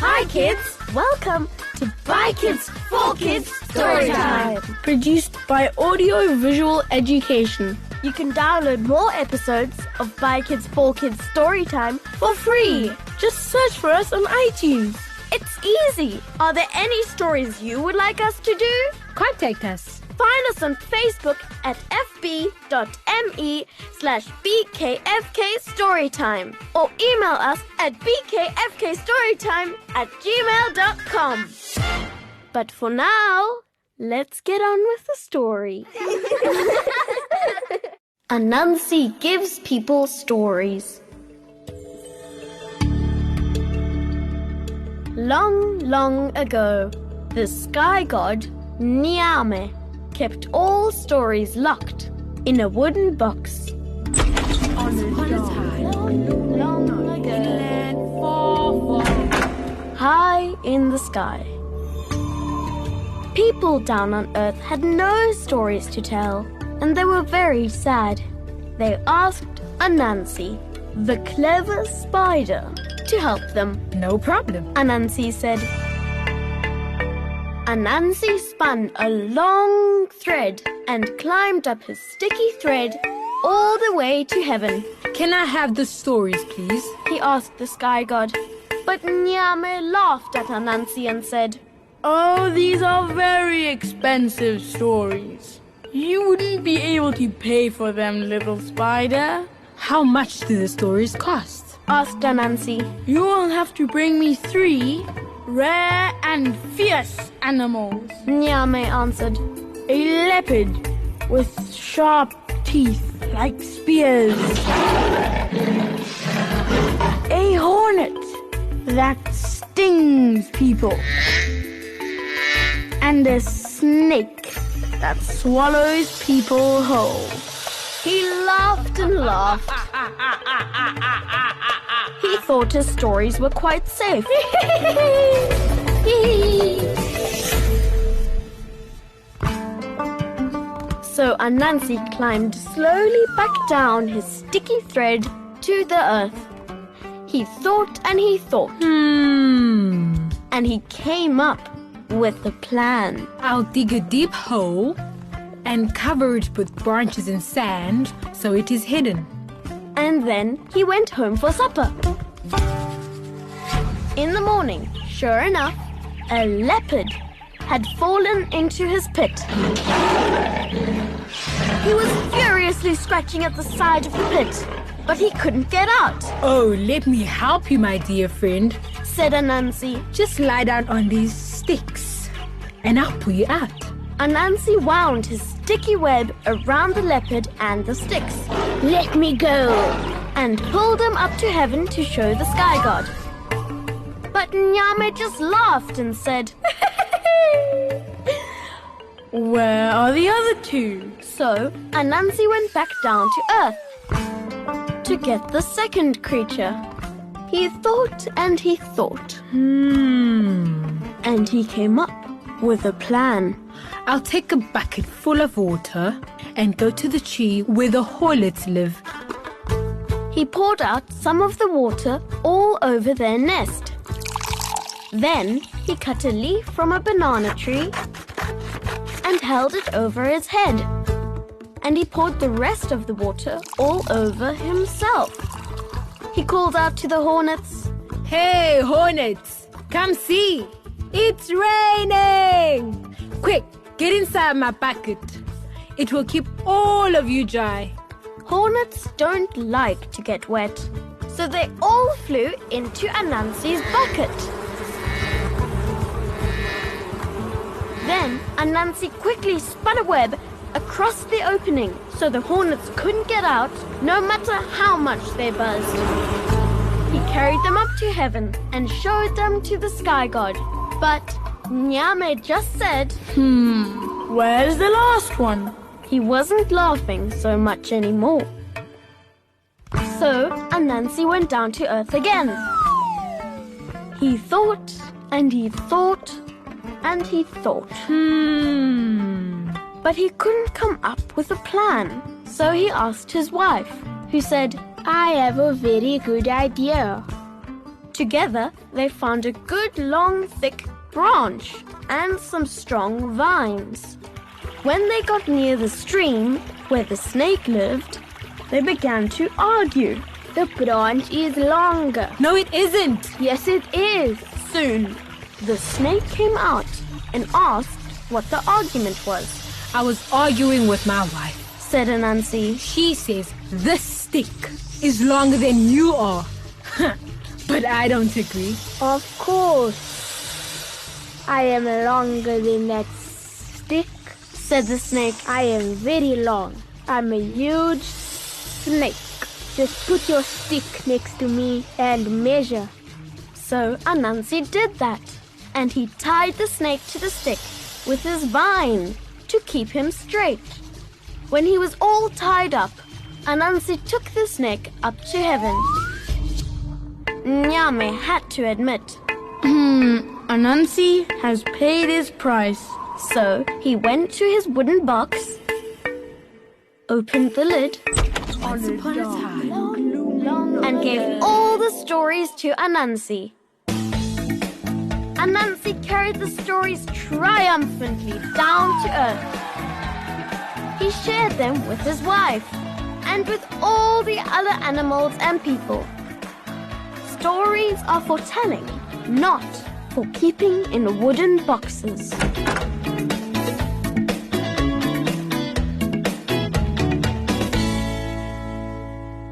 Hi kids! Welcome to By Kids for Kids Storytime, produced by Audio Visual Education. You can download more episodes of By Kids for Kids Storytime for free. Just search for us on iTunes. It's easy. Are there any stories you would like us to do? Contact us. Find us on Facebook at fb.me/bkfkstorytime or email us at bkfkstorytime@gmail.com. But for now, let's get on with the story. Anansi Gives People Stories. Long, long ago, the sky god, Nyame, kept all stories locked in a wooden box. High in the sky. People down on Earth had no stories to tell, and they were very sad. They asked Anansi, the clever spider, to help them. No problem. Anansi said. Anansi spun a long thread and climbed up his sticky thread all the way to heaven. Can I have the stories, please? He asked the sky god. But Nyame laughed at Anansi and said, Oh, these are very expensive stories. You wouldn't be able to pay for them, little spider. How much do the stories cost? Asked Anansi. You will have to bring me 3 rare and fierce animals. Nyame answered. A leopard with sharp teeth like spears. A hornet that stings people. And a snake that swallows people whole. He laughed and laughed. He thought his stories were quite safe. So Anansi climbed slowly back down his sticky thread to the earth. He thought and he thought. And he came up with a plan. I'll dig a deep hole and cover it with branches and sand so it is hidden. And then he went home for supper. In the morning, sure enough, a leopard had fallen into his pit. He was furiously scratching at the side of the pit, but he couldn't get out. Oh, let me help you, my dear friend, said Anansi. Just lie down on these sticks and I'll pull you out. Anansi wound his sticky web around the leopard and the sticks. Let me go! And pulled him up to heaven to show the sky god. But Nyame just laughed and said, Where are the other 2? So Anansi went back down to earth to get the second creature. He thought and he thought. And he came up with a plan. I'll take a bucket full of water and go to the tree where the hornets live. He poured out some of the water all over their nest. Then he cut a leaf from a banana tree and held it over his head. And he poured the rest of the water all over himself. He called out to the hornets, Hey, hornets, come see. It's raining. Quick, get inside my bucket. It will keep all of you dry. Hornets don't like to get wet, so they all flew into Anansi's bucket. Then Anansi quickly spun a web across the opening so the hornets couldn't get out no matter how much they buzzed. He carried them up to heaven and showed them to the sky god. But Nyame just said, Where's the last one? He wasn't laughing so much anymore. So Anansi went down to earth again. He thought and he thought and he thought. But he couldn't come up with a plan. So he asked his wife, who said, I have a very good idea. Together, they found a good long thick branch and some strong vines. When they got near the stream where the snake lived, they began to argue. The branch is longer. No, it isn't. Yes, it is. Soon, the snake came out and asked what the argument was. I was arguing with my wife. Said Anansi. She says this stick is longer than you are. But I don't agree. Of course. I am longer than that stick. Said the snake. I am very long. I'm a huge snake. Just put your stick next to me and measure. So Anansi did that, and he tied the snake to the stick with his vine to keep him straight. When he was all tied up, Anansi took the snake up to heaven. Nyame had to admit. Anansi has paid his price. So he went to his wooden box, opened the lid, Once upon a time. and gave all the stories to Anansi. Anansi carried the stories triumphantly down to earth. He shared them with his wife and with all the other animals and people. Stories are for telling, not for keeping in wooden boxes.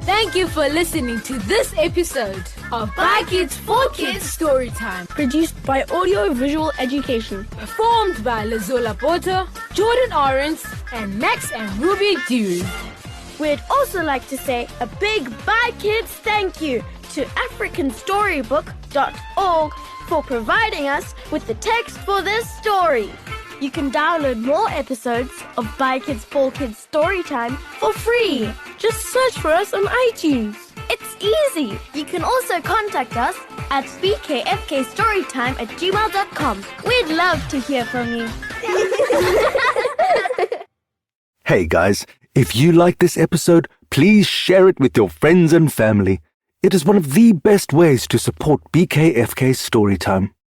Thank you for listening to this episode of By Kids for Kids Storytime. Produced by Audio Visual Education. Performed by Lazola Porter, Jordan Orange, and Max and Ruby Dewey. We'd also like to say a big Bye Kids thank you to AfricanStorybook.org for providing us with the text for this story. You can download more episodes of Bye Kids for Kids Storytime for free. Just search for us on iTunes. It's easy. You can also contact us at bkfkstorytime@gmail.com. We'd love to hear from you. Hey guys, if you like this episode, please share it with your friends and family. It is one of the best ways to support BKFK Storytime.